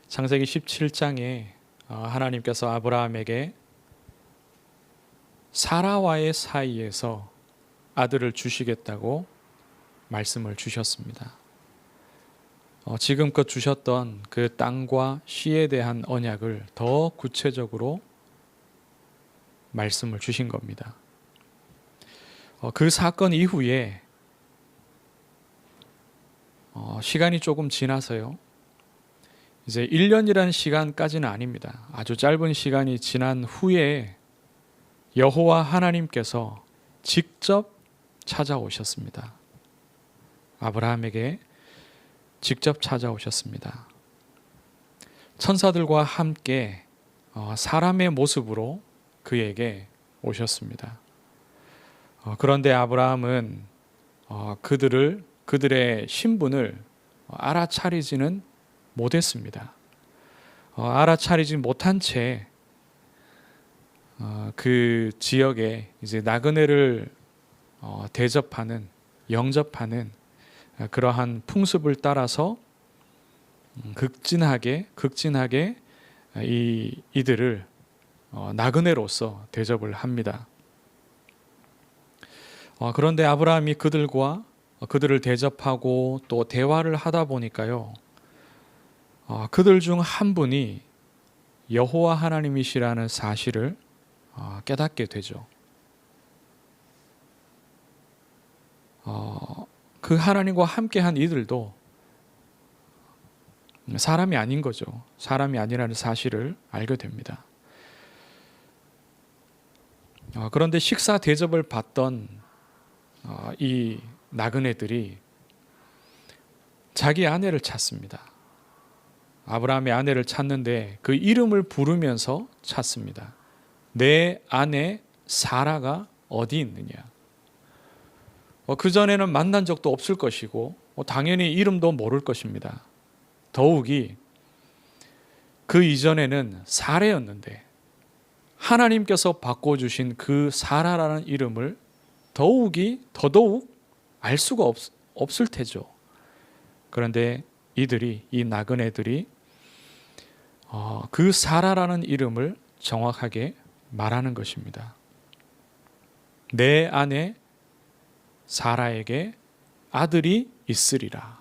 창세기 17장에 하나님께서 아브라함에게 사라와의 사이에서 아들을 주시겠다고 말씀을 주셨습니다. 지금껏 주셨던 그 땅과 씨에 대한 언약을 더 구체적으로 말씀을 주신 겁니다. 그 사건 이후에 시간이 조금 지나서요. 이제 1년이라는 시간까지는 아닙니다. 아주 짧은 시간이 지난 후에 여호와 하나님께서 직접 찾아오셨습니다. 아브라함에게 직접 찾아오셨습니다. 천사들과 함께 사람의 모습으로 그에게 오셨습니다. 그런데 아브라함은 그들의 신분을 알아차리지는 못했습니다. 알아차리지 못한 채 그 지역에 이제 나그네를 대접하는, 영접하는 그러한 풍습을 따라서 극진하게 이들을 나그네로서 대접을 합니다. 그런데 아브라함이 그들을 대접하고 또 대화를 하다 보니까요, 그들 중 한 분이 여호와 하나님이시라는 사실을 깨닫게 되죠. 그 하나님과 함께한 이들도 사람이 아닌 거죠. 사람이 아니라는 사실을 알게 됩니다. 그런데 식사 대접을 받던 이 나그네들이 자기 아내를 찾습니다. 아브라함의 아내를 찾는데 그 이름을 부르면서 찾습니다. 내 아내 사라가 어디 있느냐? 그전에는 만난 적도 없을 것이고 당연히 이름도 모를 것입니다. 더욱이 그 이전에는 사례였는데 하나님께서 바꿔주신 그 사라라는 이름을 더더욱 알 수가 없을 테죠. 그런데 이 나그네들이 그 사라라는 이름을 정확하게 말하는 것입니다. 내 아내 사라에게 아들이 있으리라.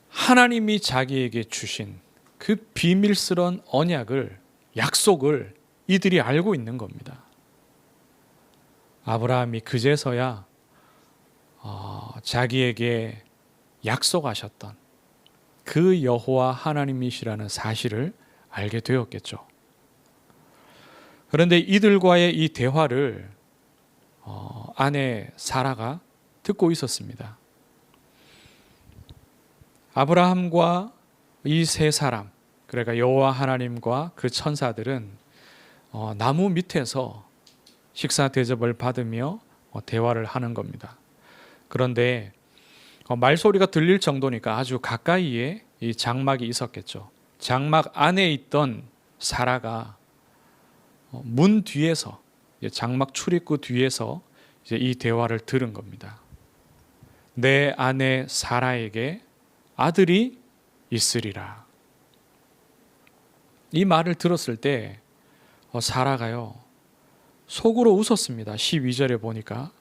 하나님이 자기에게 주신 그 비밀스러운 언약을, 약속을 이들이 알고 있는 겁니다. 아브라함이 그제서야 자기에게 약속하셨던 그 여호와 하나님이시라는 사실을 알게 되었겠죠. 그런데 이들과의 이 대화를 아내 사라가 듣고 있었습니다. 아브라함과 이 세 사람, 그러니까 여호와 하나님과 그 천사들은 나무 밑에서 식사 대접을 받으며 대화를 하는 겁니다. 그런데 말소리가 들릴 정도니까 아주 가까이에 이 장막이 있었겠죠. 장막 안에 있던 사라가 문 뒤에서, 장막 출입구 뒤에서 이제 이 대화를 들은 겁니다. 내 아내 사라에게 아들이 있으리라. 이 말을 들었을 때 사라가요, 속으로 웃었습니다. 12절에 보니까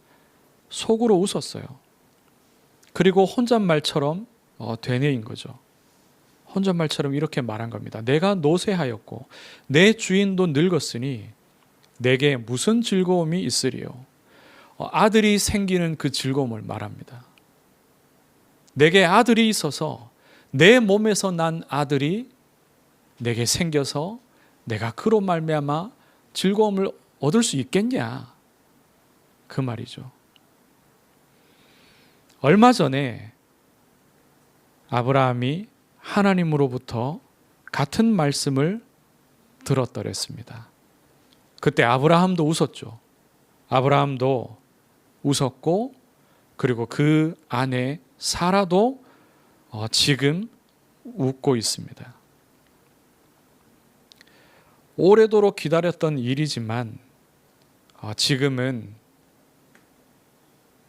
속으로 웃었어요. 그리고 혼잣말처럼 되뇌인 거죠. 혼잣말처럼 이렇게 말한 겁니다. 내가 노쇠하였고 내 주인도 늙었으니 내게 무슨 즐거움이 있으리요. 아들이 생기는 그 즐거움을 말합니다. 내게 아들이 있어서 내 몸에서 난 아들이 내게 생겨서 내가 그로 말미암아 즐거움을 얻을 수 있겠냐, 그 말이죠. 얼마 전에 아브라함이 하나님으로부터 같은 말씀을 들었더랬습니다. 그때 아브라함도 웃었죠. 아브라함도 웃었고, 그리고 그 아내 사라도 지금 웃고 있습니다. 오래도록 기다렸던 일이지만 지금은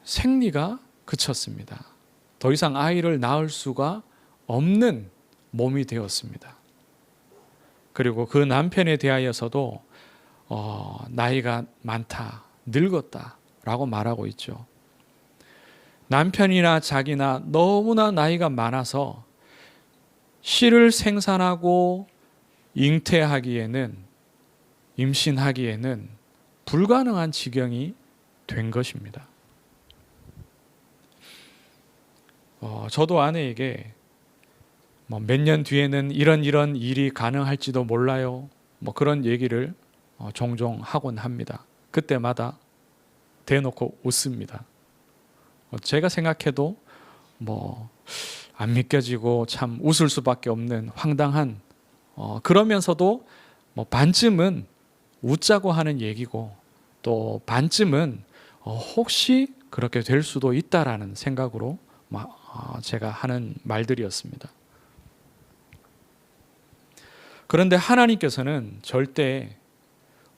생리가 그쳤습니다. 더 이상 아이를 낳을 수가 없는 몸이 되었습니다. 그리고 그 남편에 대하여서도 나이가 많다, 늙었다라고 말하고 있죠. 남편이나 자기나 너무나 나이가 많아서 씨를 생산하고 잉태하기에는, 임신하기에는 불가능한 지경이 된 것입니다. 저도 아내에게 몇 년 뒤에는 이런 일이 가능할지도 몰라요, 그런 얘기를 종종 하곤 합니다. 그때마다 대놓고 웃습니다. 제가 생각해도 안 믿겨지고 참 웃을 수밖에 없는 황당한, 그러면서도 반쯤은 웃자고 하는 얘기고, 또 반쯤은 혹시 그렇게 될 수도 있다라는 생각으로 제가 하는 말들이었습니다. 그런데 하나님께서는 절대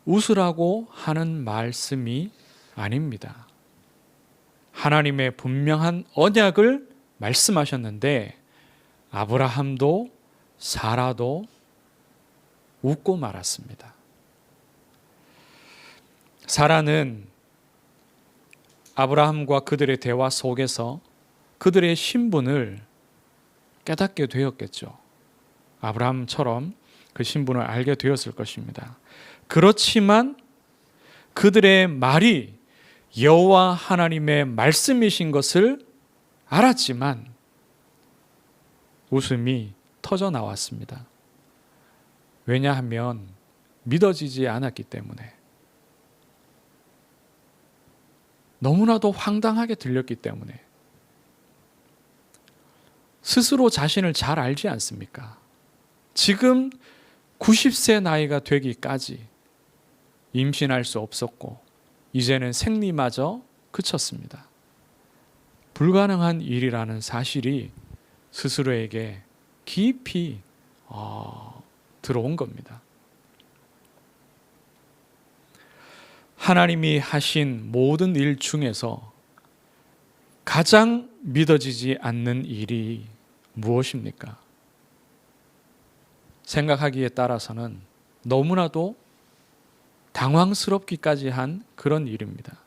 웃으라고 하는 말씀이 아닙니다. 하나님의 분명한 언약을 말씀하셨는데 아브라함도 사라도 웃고 말았습니다. 사라는 아브라함과 그들의 대화 속에서 그들의 신분을 깨닫게 되었겠죠. 아브라함처럼 그 신분을 알게 되었을 것입니다. 그렇지만 그들의 말이 여호와 하나님의 말씀이신 것을 알았지만 웃음이 터져 나왔습니다. 왜냐하면 믿어지지 않았기 때문에, 너무나도 황당하게 들렸기 때문에. 스스로 자신을 잘 알지 않습니까? 지금 90세 나이가 되기까지 임신할 수 없었고 이제는 생리마저 그쳤습니다. 불가능한 일이라는 사실이 스스로에게 깊이 들어온 겁니다. 하나님이 하신 모든 일 중에서 가장 믿어지지 않는 일이 무엇입니까? 생각하기에 따라서는 너무나도 당황스럽기까지 한 그런 일입니다.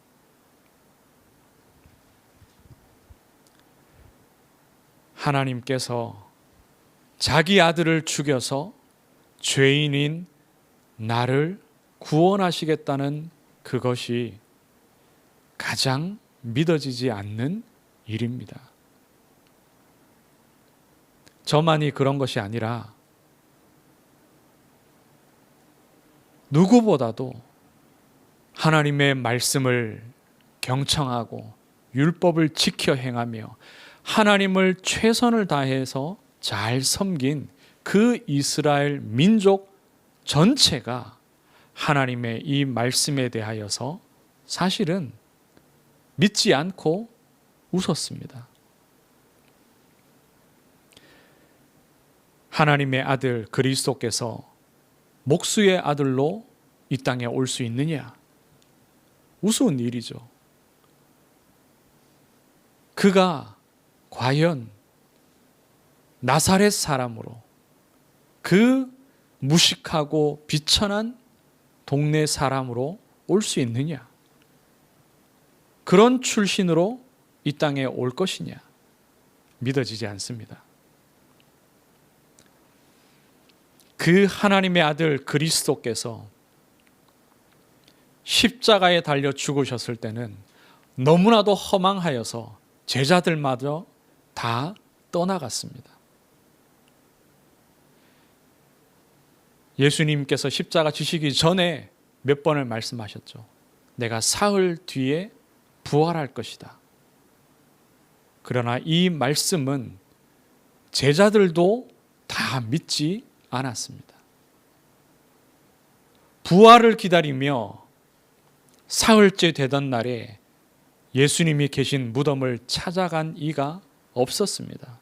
하나님께서 자기 아들을 죽여서 죄인인 나를 구원하시겠다는 그것이 가장 믿어지지 않는 일입니다. 저만이 그런 것이 아니라 누구보다도 하나님의 말씀을 경청하고 율법을 지켜 행하며 하나님을 최선을 다해서 잘 섬긴 그 이스라엘 민족 전체가 하나님의 이 말씀에 대하여서 사실은 믿지 않고 웃었습니다. 하나님의 아들 그리스도께서 목수의 아들로 이 땅에 올 수 있느냐? 우스운 일이죠. 그가 과연 나사렛 사람으로, 그 무식하고 비천한 동네 사람으로 올 수 있느냐? 그런 출신으로 이 땅에 올 것이냐? 믿어지지 않습니다. 그 하나님의 아들 그리스도께서 십자가에 달려 죽으셨을 때는 너무나도 허망하여서 제자들마저 다 떠나갔습니다. 예수님께서 십자가 지시기 전에 몇 번을 말씀하셨죠. 내가 사흘 뒤에 부활할 것이다. 그러나 이 말씀은 제자들도 다 믿지 않았습니다. 부활을 기다리며 사흘째 되던 날에 예수님이 계신 무덤을 찾아간 이가 없었습니다.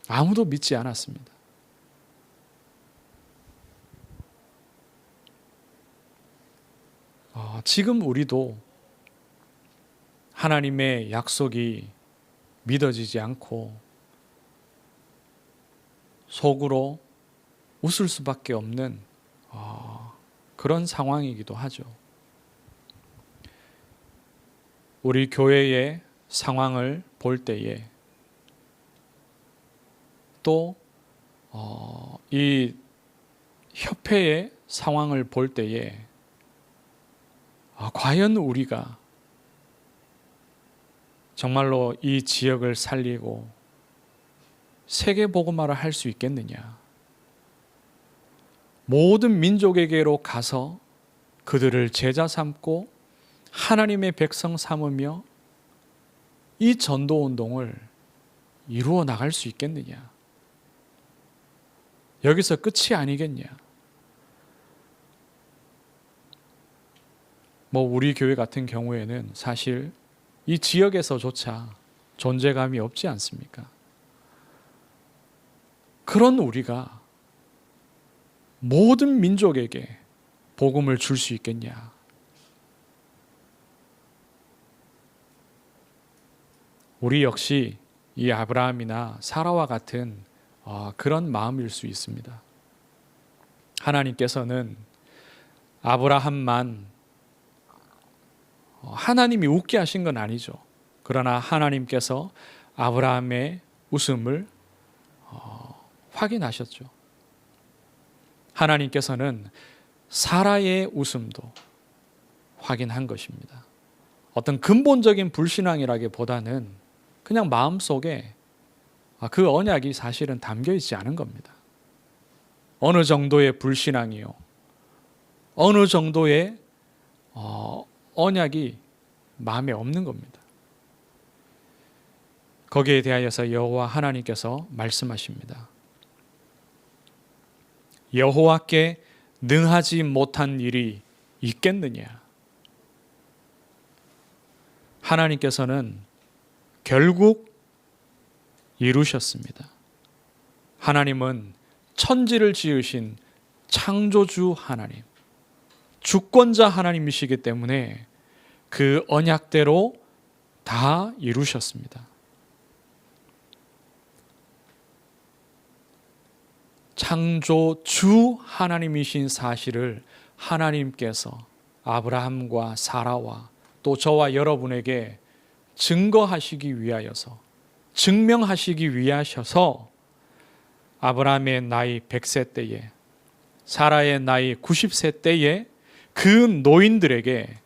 아무도 믿지 않았습니다. 지금 우리도 하나님의 약속이 믿어지지 않고 속으로 웃을 수밖에 없는 그런 상황이기도 하죠. 우리 교회의 상황을 볼 때에 또 이 협회의 상황을 볼 때에 과연 우리가 정말로 이 지역을 살리고 세계 복음화를 할 수 있겠느냐? 모든 민족에게로 가서 그들을 제자 삼고 하나님의 백성 삼으며 이 전도 운동을 이루어 나갈 수 있겠느냐? 여기서 끝이 아니겠냐? 우리 교회 같은 경우에는 사실 이 지역에서조차 존재감이 없지 않습니까? 그런 우리가 모든 민족에게 복음을 줄 수 있겠냐? 우리 역시 이 아브라함이나 사라와 같은 그런 마음일 수 있습니다. 하나님께서는 아브라함만 하나님이 웃게 하신 건 아니죠. 그러나 하나님께서 아브라함의 웃음을 확인하셨죠. 하나님께서는 사라의 웃음도 확인한 것입니다. 어떤 근본적인 불신앙이라기보다는 그냥 마음속에 그 언약이 사실은 담겨 있지 않은 겁니다. 어느 정도의 불신앙이요, 어느 정도의 언약이 마음에 없는 겁니다. 거기에 대하여서 여호와 하나님께서 말씀하십니다. 여호와께 능하지 못한 일이 있겠느냐? 하나님께서는 결국 이루셨습니다. 하나님은 천지를 지으신 창조주 하나님, 주권자 하나님이시기 때문에 그 언약대로 다 이루셨습니다. 창조주 하나님이신 사실을 하나님께서 아브라함과 사라와 또 저와 여러분에게 증거하시기 위하여서, 증명하시기 위하셔서 아브라함의 나이 100세 때에, 사라의 나이 90세 때에 그 노인들에게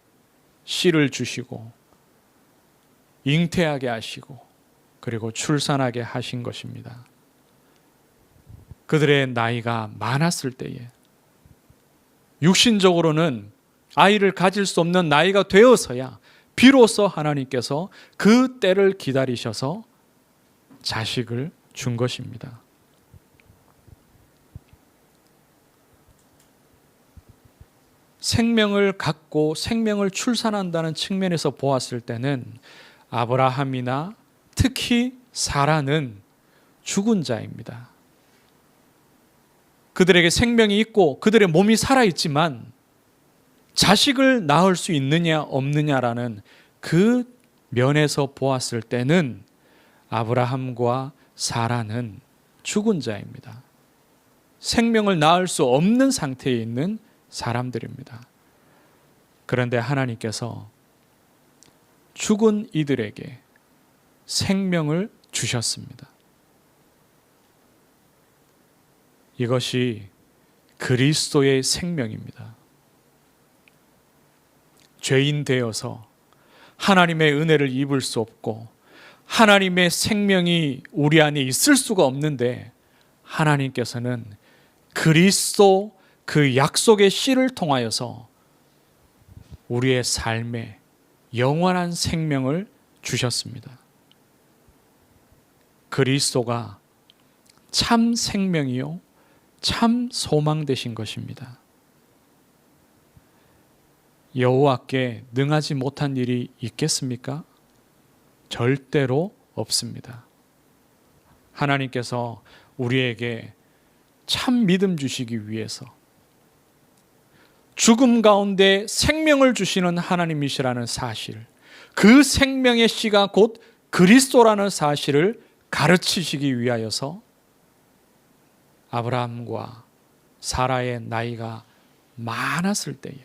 씨를 주시고 잉태하게 하시고 그리고 출산하게 하신 것입니다. 그들의 나이가 많았을 때에, 육신적으로는 아이를 가질 수 없는 나이가 되어서야 비로소 하나님께서 그 때를 기다리셔서 자식을 준 것입니다. 생명을 갖고 생명을 출산한다는 측면에서 보았을 때는 아브라함이나 특히 사라는 죽은 자입니다. 그들에게 생명이 있고 그들의 몸이 살아있지만 자식을 낳을 수 있느냐 없느냐라는 그 면에서 보았을 때는 아브라함과 사라는 죽은 자입니다. 생명을 낳을 수 없는 상태에 있는 사람들입니다. 그런데 하나님께서 죽은 이들에게 생명을 주셨습니다. 이것이 그리스도의 생명입니다. 죄인 되어서 하나님의 은혜를 입을 수 없고 하나님의 생명이 우리 안에 있을 수가 없는데, 하나님께서는 그리스도 그 약속의 씨를 통하여서 우리의 삶에 영원한 생명을 주셨습니다. 그리스도가 참 생명이요 참 소망 되신 것입니다. 여호와께 능하지 못한 일이 있겠습니까? 절대로 없습니다. 하나님께서 우리에게 참 믿음 주시기 위해서 죽음 가운데 생명을 주시는 하나님이시라는 사실, 그 생명의 씨가 곧 그리스도라는 사실을 가르치시기 위하여서 아브라함과 사라의 나이가 많았을 때에,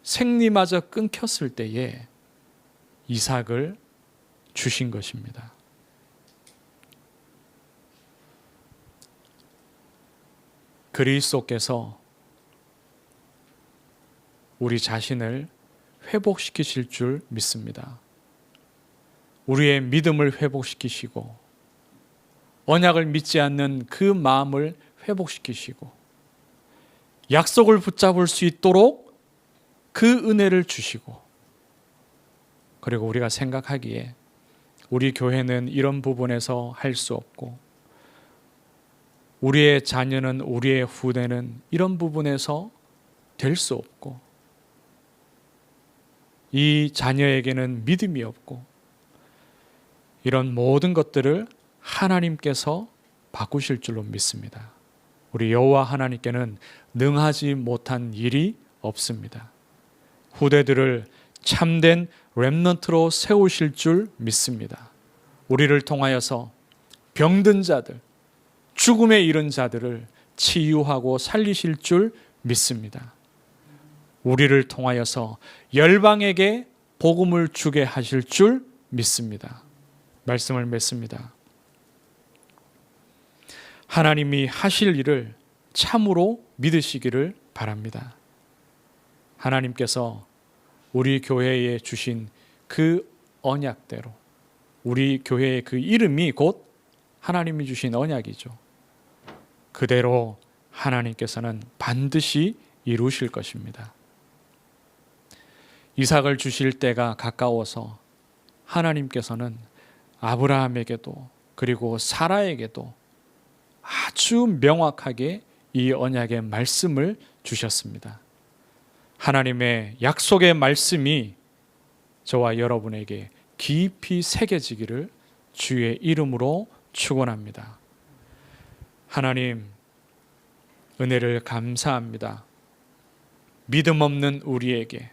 생리마저 끊겼을 때에 이삭을 주신 것입니다. 그리스도께서 우리 자신을 회복시키실 줄 믿습니다. 우리의 믿음을 회복시키시고 언약을 믿지 않는 그 마음을 회복시키시고 약속을 붙잡을 수 있도록 그 은혜를 주시고, 그리고 우리가 생각하기에 우리 교회는 이런 부분에서 할 수 없고 우리의 자녀는, 우리의 후대는 이런 부분에서 될 수 없고 이 자녀에게는 믿음이 없고, 이런 모든 것들을 하나님께서 바꾸실 줄로 믿습니다. 우리 여호와 하나님께는 능하지 못한 일이 없습니다. 후대들을 참된 렘넌트로 세우실 줄 믿습니다. 우리를 통하여서 병든 자들, 죽음에 이른 자들을 치유하고 살리실 줄 믿습니다. 우리를 통하여서 열방에게 복음을 주게 하실 줄 믿습니다. 말씀을 맺습니다. 하나님이 하실 일을 참으로 믿으시기를 바랍니다. 하나님께서 우리 교회에 주신 그 언약대로, 우리 교회의 그 이름이 곧 하나님이 주신 언약이죠. 그대로 하나님께서는 반드시 이루실 것입니다. 이삭을 주실 때가 가까워서 하나님께서는 아브라함에게도 그리고 사라에게도 아주 명확하게 이 언약의 말씀을 주셨습니다. 하나님의 약속의 말씀이 저와 여러분에게 깊이 새겨지기를 주의 이름으로 축원합니다. 하나님, 은혜를 감사합니다. 믿음 없는 우리에게,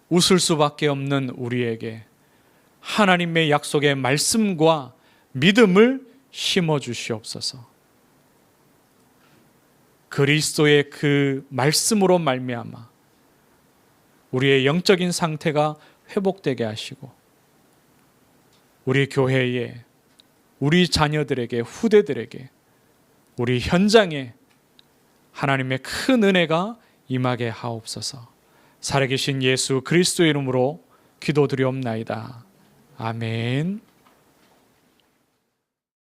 웃을 수밖에 없는 우리에게 하나님의 약속의 말씀과 믿음을 심어 주시옵소서. 그리스도의 그 말씀으로 말미암아 우리의 영적인 상태가 회복되게 하시고, 우리 교회에, 우리 자녀들에게, 후대들에게, 우리 현장에 하나님의 큰 은혜가 임하게 하옵소서. 살아계신 예수 그리스도의 이름으로 기도드리옵나이다. 아멘.